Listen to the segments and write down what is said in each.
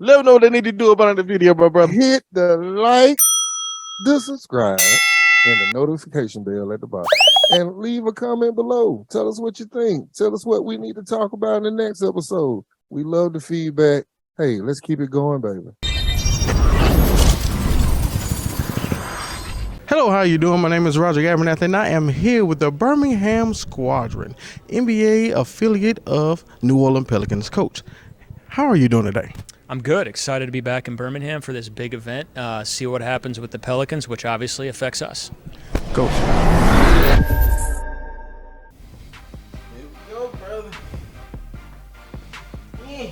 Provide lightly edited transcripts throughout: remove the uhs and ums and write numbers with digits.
Let them know what they need to do about the video, my brother. Hit the like, the subscribe, and the notification bell at the bottom. And leave a comment below. Tell us what you think. Tell us what we need to talk about in the next episode. We love the feedback. Hey, let's keep it going, baby. Hello, how you doing? My name is Roger Gabernath, and I am here with the Birmingham Squadron, NBA affiliate of New Orleans Pelicans. Coach, how are you doing today? I'm good. Excited to be back in Birmingham for this big event. See what happens with the Pelicans, which obviously affects us. Coach. Here we go, brother. Yeah.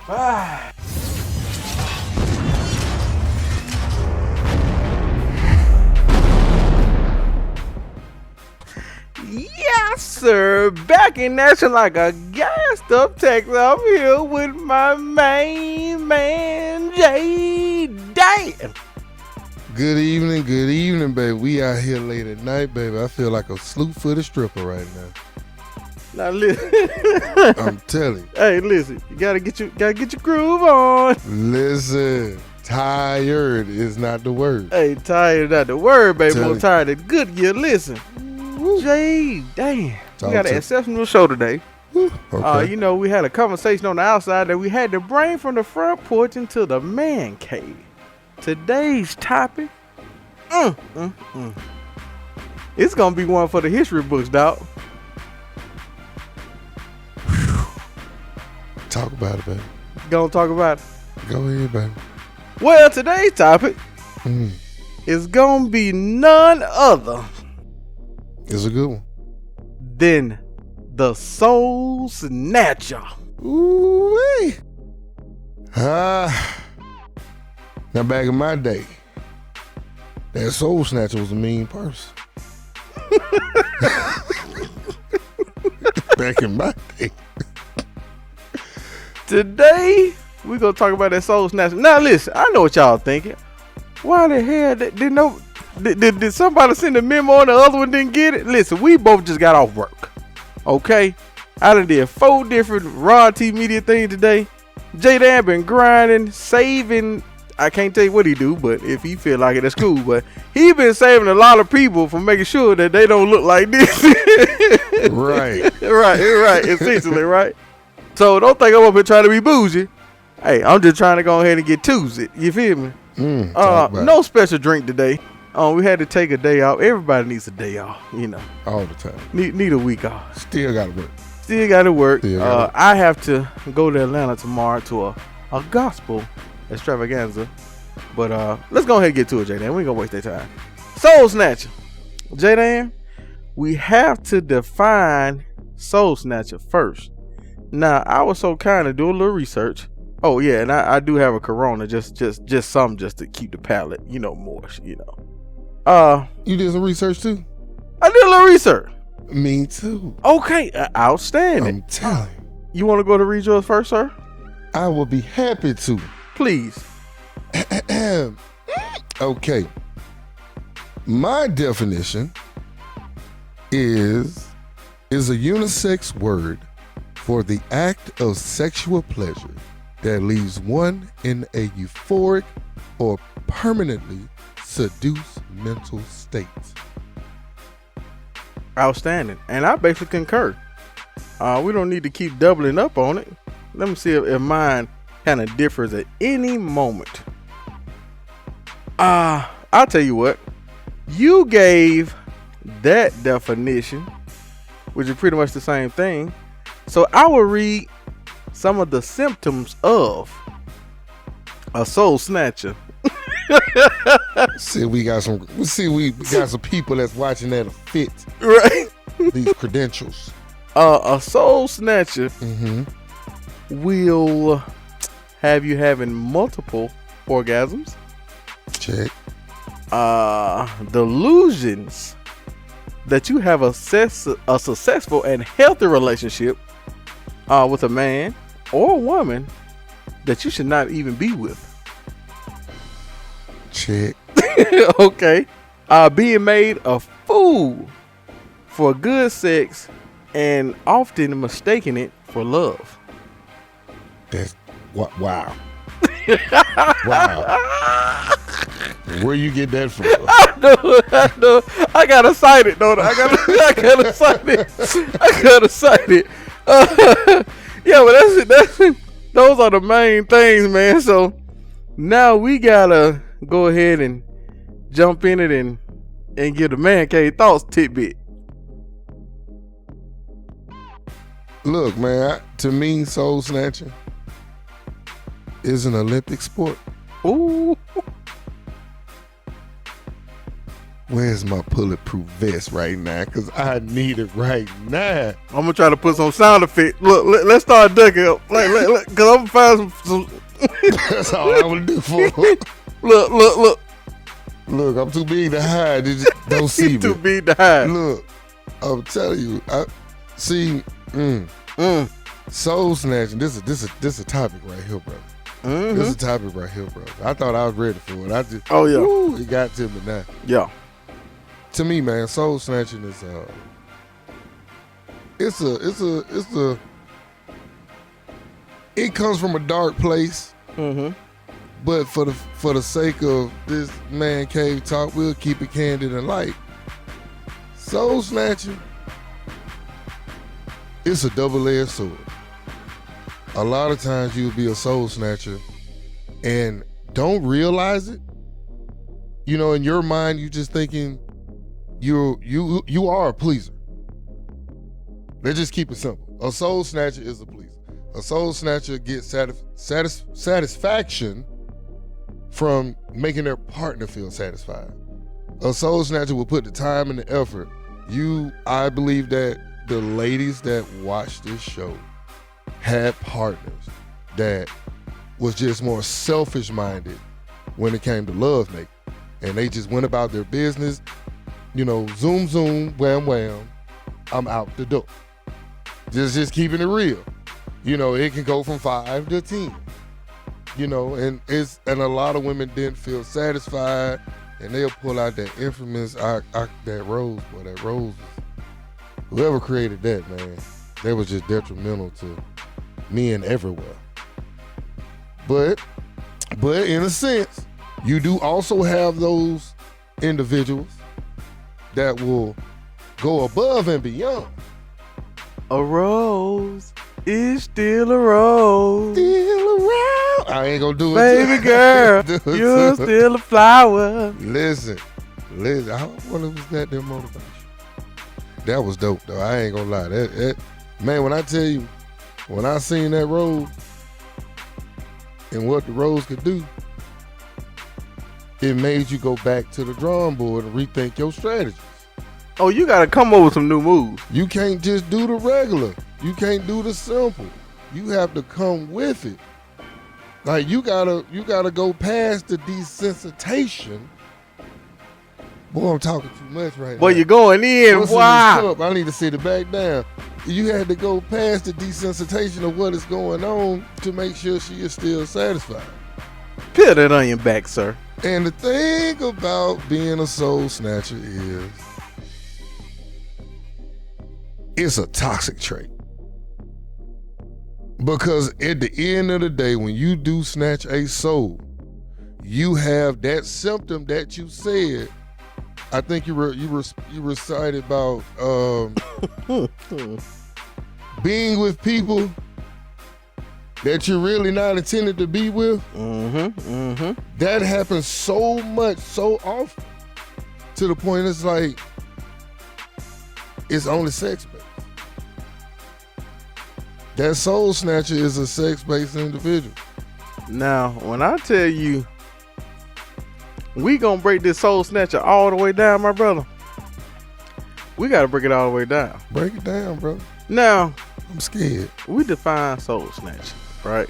Ah. Yes, sir. Back in action like a gassed up Texas. I'm here with my main man, Jay Dan. Good evening, baby. We out here late at night, baby. I feel like a slew-footed stripper right now. Now listen. I'm telling you. Hey, listen. You gotta get your groove on. Listen, tired is not the word. Hey, tired not the word, baby. Tell More me. tired than good gear. Listen. Jay, damn. Talk We got an to- exceptional show today. Okay. You know, we had a conversation on the outside that we had to bring from the front porch into the man cave. Today's topic, it's gonna be one for the history books, dog. Talk about it, baby. Gonna talk about it. Go ahead, baby. Well, today's topic Mm. is gonna be none other It's a good one. than the Soul Snatcher. Ooh-wee. Now back in my day, that soul snatcher was a mean person. Back in my day. Today, we gonna talk about that Soul Snatcher. Now, listen, I know what y'all thinking. Why the hell did somebody send a memo and the other one didn't get it? Listen, we both just got off work. Okay? I done did 4 different Raw T Media things today. J-Dan been grinding, saving. I can't tell you what he do, but if he feel like it, that's cool. But he been saving a lot of people from making sure that they don't look like this. Right. right. Essentially, right? So don't think I'm up here trying to be bougie. Hey, I'm just trying to go ahead and get to it. You feel me? Talk about No it. special drink today. We had to take a day off. Everybody needs a day off, you know. All the time. Need a week off. Still gotta work. Still got to work. Still gotta work. I have to go to Atlanta tomorrow to a gospel extravaganza. But let's go ahead and get to it, J-Dan. We ain't gonna waste that time. Soul Snatcher. J-Dan, we have to define Soul Snatcher first. Now, I was so kind to do a little research. Oh yeah, and I do have a Corona, just some just to keep the palate, moist, You did some research too? I did a little research. Me too. Okay, outstanding. I'm telling you. You want to go to read yours first, sir? I will be happy to. Please. Okay. My definition is a unisex word for the act of sexual pleasure that leaves one in a euphoric or permanently seduced mental state. Outstanding. And I basically concur. We don't need to keep doubling up on it. Let me see if mine kind of differs at any moment. I'll tell you what. You gave that definition, which is pretty much the same thing. So I will read some of the symptoms of a soul snatcher. We got some people that's watching that fit Right? these credentials. A soul snatcher Mm-hmm. will have you having multiple orgasms, Check. delusions that you have a successful and healthy relationship with a man or a woman that you should not even be with. Check. Okay. Being made a fool for good sex and often mistaking it for love. That's what? Wow. Wow. Where you get that from? I know. I gotta cite it, though. I gotta cite it. Yeah, but that's those are the main things, man. So now we gotta go ahead and jump in it and give the Mancave thoughts tidbit. Look, man, to me, soul snatching is an Olympic sport. Ooh. Where's my bulletproof vest right now? Because I need it right now. I'm gonna try to put some sound effect. Look, let's start ducking up. Cause I'm gonna find some That's all I want to do for it. Look. Look, I'm too big to hide. They just don't see me. Too big to hide. Look, I'm telling you. Soul snatching. This a topic right here, bro. Mm-hmm. This is a topic right here, bro. I thought I was ready for it. Oh yeah. Woo, it got to me now. Yeah. To me, man, soul snatching is it comes from a dark place. Mm-hmm. But for the sake of this Mancave talk, we'll keep it candid and light. Soul snatching, it's a double-edged sword. A lot of times you'll be a soul snatcher and don't realize it. You know, in your mind, you just thinking you are a pleaser. Let's just keep it simple. A soul snatcher is a pleaser. A soul snatcher gets satisfaction from making their partner feel satisfied. A soul snatcher will put the time and the effort. I believe that the ladies that watch this show had partners that was just more selfish-minded when it came to love making. And they just went about their business, you know, zoom, zoom, wham, wham, I'm out the door. Just keeping it real. You know, it can go from 5 to 10. You know, and a lot of women didn't feel satisfied, and they'll pull out that infamous that rose. Whoever created that, man, that was just detrimental to men everywhere. But in a sense, you do also have those individuals that will go above and beyond. A rose is still a rose. Still around. I ain't gonna do it. Baby girl, you're still a flower. Listen. I wonder if that their motivation. That was dope, though. I ain't gonna lie. That man, when I tell you, when I seen that rose and what the rose could do, it made you go back to the drawing board and rethink your strategies. Oh, you gotta come up with some new moves. You can't just do the regular. You can't do the simple. You have to come with it. Like you gotta go past the desensitization. Boy, I'm talking too much right now. Boy, you're going in. Wow. I need to sit it back down. You had to go past the desensitization of what is going on to make sure she is still satisfied. Peel that onion back, sir. And the thing about being a soul snatcher is it's a toxic trait. Because at the end of the day, when you do snatch a soul, you have that symptom that you said. I think you recited about being with people that you're really not intended to be with. That happens so much, so often, to the point it's like it's only sex-based. That soul snatcher is a sex-based individual. Now, when I tell you we gonna break this soul snatcher all the way down, my brother, we gotta break it all the way down. Break it down, bro. Now, I'm scared. we define soul snatcher, right?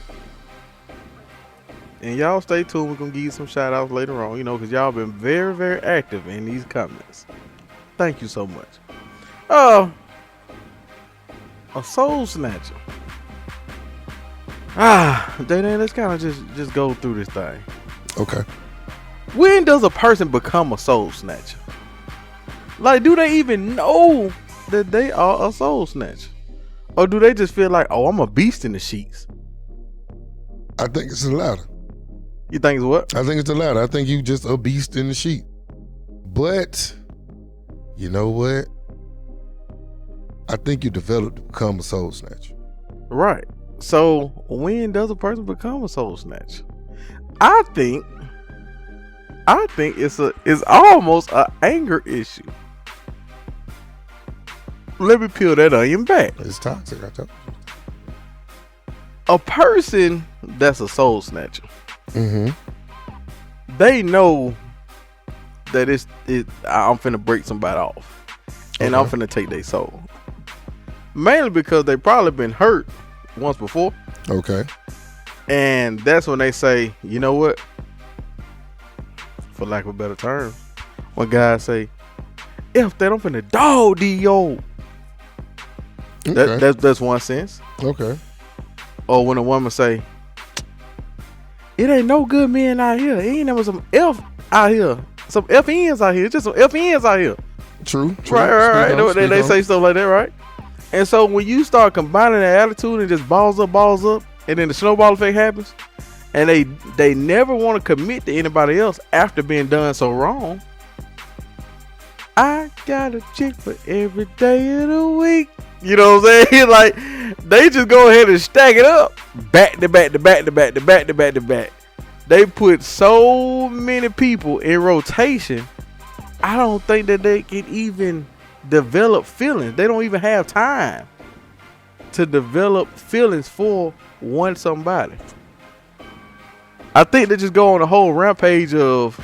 And y'all stay tuned. We're gonna give you some shout outs later on, you know, because y'all been very, very active in these comments. Thank you so much. A soul snatcher. Day-Day, let's kind of just go through this thing. Okay. When does a person become a soul snatcher? Like, do they even know that they are a soul snatcher? Or do they just feel like, oh, I'm a beast in the sheets? I think it's the latter. You think it's what? I think it's the latter. I think you just a beast in the sheet. But you know what? I think you develop to become a soul snatcher. Right. So when does a person become a soul snatcher? I think it's almost an anger issue. Let me peel that onion back. It's toxic, I tell you. A person that's a soul snatcher, Mm-hmm. they know that I'm finna break somebody off, and I'm finna take their soul. Mainly because they probably been hurt once before. Okay. And that's when they say, you know what? For lack of a better term, when guys say, F that, I'm finna dog D.O. Okay. That's one sense. Okay. Or when a woman say, it ain't no good men out here. It ain't never some F out here. Some FNs out here. It's just some FNs out here. True. Right. They say stuff like that, right? And so when you start combining that attitude and just balls up, and then the snowball effect happens, and they never want to commit to anybody else after being done so wrong. I got a chick for every day of the week. You know what I'm saying? Like, they just go ahead and stack it up. Back to back to back to back to back to back to back. They put so many people in rotation, I don't think that they can even develop feelings. They don't even have time to develop feelings for one somebody. I think they just go on a whole rampage of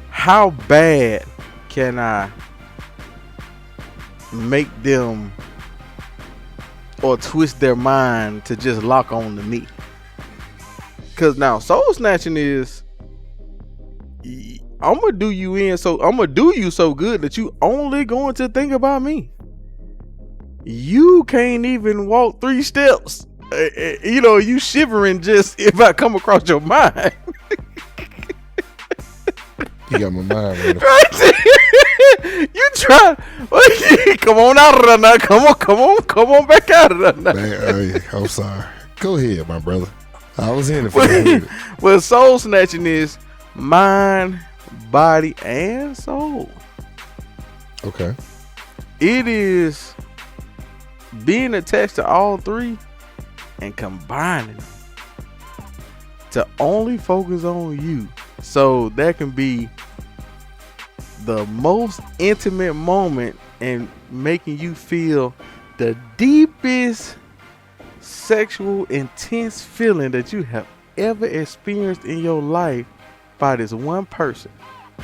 how bad can I make them or twist their mind to just lock on to me. Because now soul snatching is, I'm gonna do you so good that you only going to think about me. You can't even walk 3 steps. You know, you shivering just if I come across your mind. You got my mind ready. You try. Come on out of there now. Come on back out of there now. Man, I'm sorry. Go ahead, my brother. I was in it for that. Well, soul snatching is mind, body, and soul. Okay. It is being attached to all 3 and combining them to only focus on you. So that can be the most intimate moment and making you feel the deepest sexual intense feeling that you have ever experienced in your life by this one person.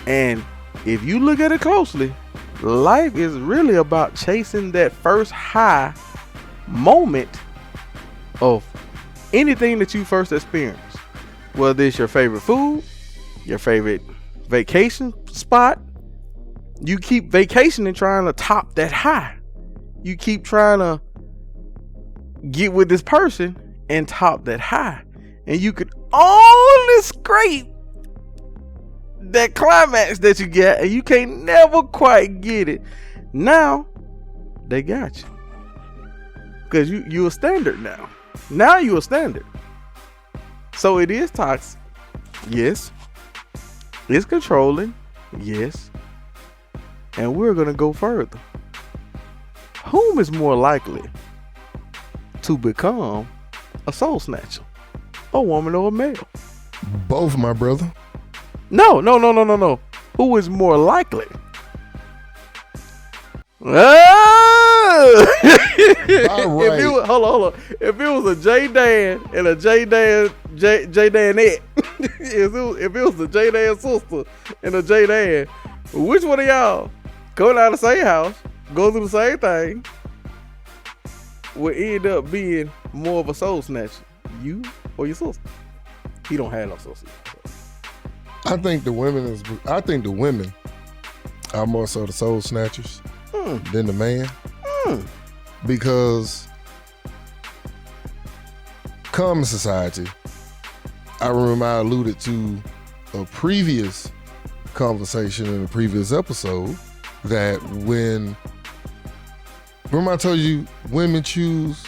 And if you look at it closely, life is really about chasing that first high moment of anything that you first experienced. Whether it's your favorite food, your favorite vacation spot, you keep vacationing trying to top that high. You keep trying to get with this person and top that high. And you could only scrape that climax that you get, and you can't never quite get it. Now they got you. Because you a standard now. Now you a standard. So it is toxic. Yes. It's controlling. Yes. And we're going to go further. Whom is more likely to become a soul snatcher? A woman or a male? Both, my brother. No. Who is more likely? If it was, hold on. If it was a J Dan and a J Danette, if it was a J Dan sister and a J Dan, which one of y'all coming out of the same house, go through the same thing, would end up being more of a soul snatcher? You or your sister? He don't have no sister. I think the women are more so the soul snatchers than the man. Because common society, I remember I alluded to a previous conversation in a previous episode that when Remember I told you women choose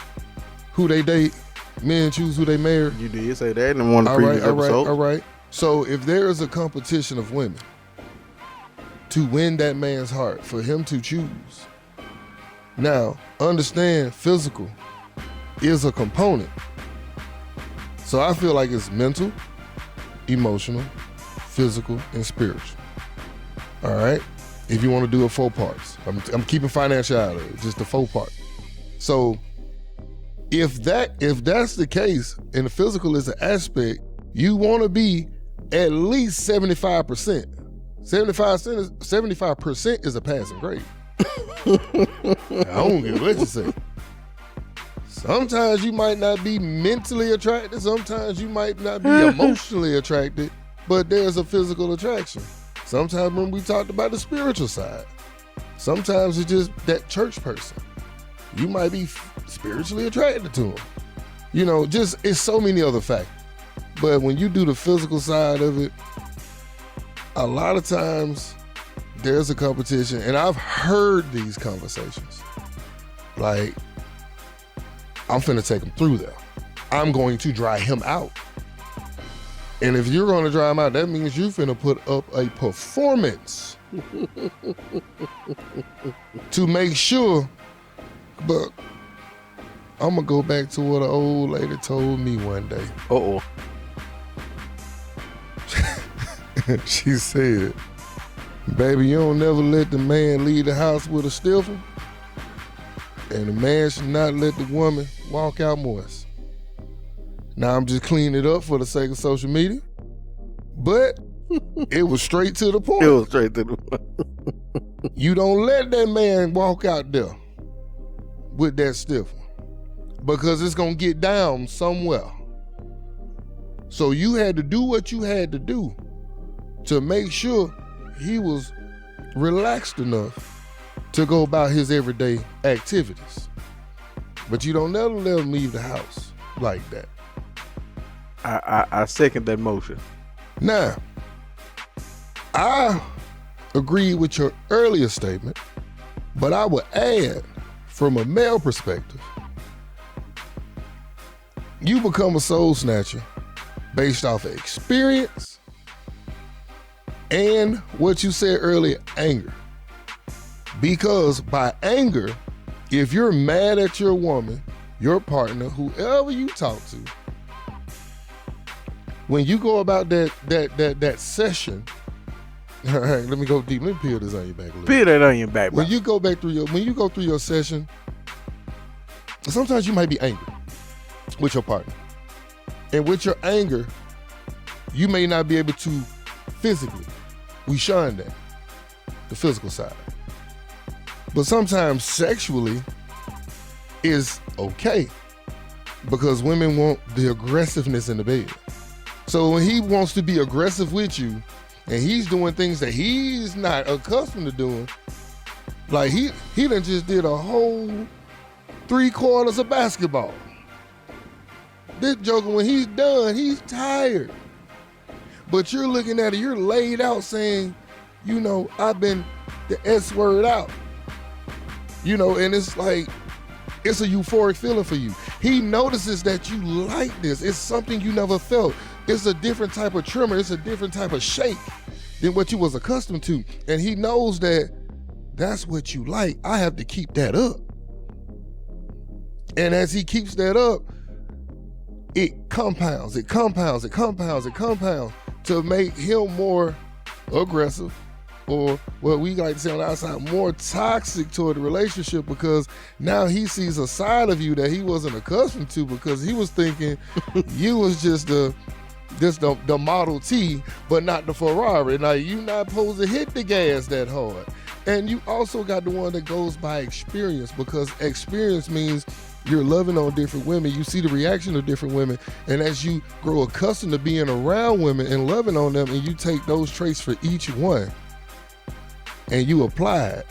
who they date, men choose who they marry? You did say that in one of the previous episodes. All right. So if there is a competition of women to win that man's heart, for him to choose, now understand physical is a component. So I feel like it's mental, emotional, physical, and spiritual. All right? If you want to do it 4 parts. I'm keeping financial out of it, just the 4 part. So if that's the case and the physical is an aspect, you want to be at least 75%. 75% is a passing grade. I don't care what you say. Sometimes you might not be mentally attracted. Sometimes you might not be emotionally attracted, but there's a physical attraction. Sometimes when we talked about the spiritual side, sometimes it's just that church person. You might be spiritually attracted to them. You know, just it's so many other factors. But when you do the physical side of it, a lot of times there's a competition, and I've heard these conversations. Like, I'm finna take him through there. I'm going to dry him out. And if you're gonna dry him out, that means you finna put up a performance to make sure. But I'm gonna go back to what an old lady told me one day. Uh-oh. She said, baby, you don't never let the man leave the house with a stiff one, and the man should not let the woman walk out moist. Now I'm just cleaning it up for the sake of social media, but it was straight to the point. It was straight to the point. You don't let that man walk out there with that stiff one, because it's gonna get down somewhere. So you had to do what you had to do to make sure he was relaxed enough to go about his everyday activities. But you don't never let him leave the house like that. I second that motion. Now, I agree with your earlier statement, but I would add, from a male perspective, you become a soul snatcher based off of experience and what you said earlier, anger. Because by anger, if you're mad at your woman, your partner, whoever you talk to, when you go about that session, all right, let me go deep. Let me peel this on your back a little. Peel that on your back, bro. When you go through your session, sometimes you might be angry with your partner. And with your anger, you may not be able to physically. We shun that, the physical side. But sometimes sexually is okay, because women want the aggressiveness in the bed. So when he wants to be aggressive with you, and he's doing things that he's not accustomed to doing, like he done just did a whole 3/4 of basketball. This joker, when he's done, he's tired. But you're looking at it, you're laid out saying, you know, I've been the S word out. You know, and it's like, it's a euphoric feeling for you. He notices that you like this. It's something you never felt. It's a different type of tremor. It's a different type of shake than what you was accustomed to. And he knows that that's what you like. I have to keep that up. And as he keeps that up, it compounds to make him more aggressive, or what we like to say on the outside, more toxic toward the relationship, because now he sees a side of you that he wasn't accustomed to, because he was thinking you was just the Model T, but not the Ferrari. Now you not supposed to hit the gas that hard. And you also got the one that goes by experience, because experience means you're loving on different women. You see the reaction of different women. And as you grow accustomed to being around women and loving on them, and you take those traits for each one and you apply it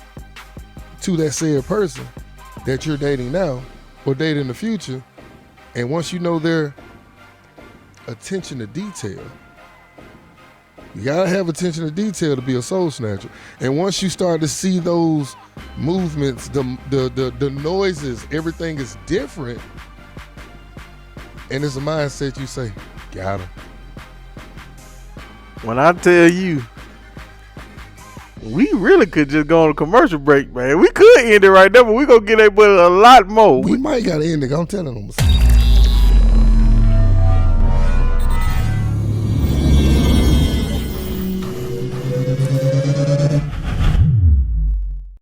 to that said person that you're dating now or dating in the future. And once you know their attention to detail, you gotta have attention to detail to be a soul snatcher. And once you start to see those movements, the noises, everything is different. And it's a mindset you say, got him. When I tell you, we really could just go on a commercial break, man. We could end it right there, but we gonna get that but a lot more. We might gotta end it. I'm telling them.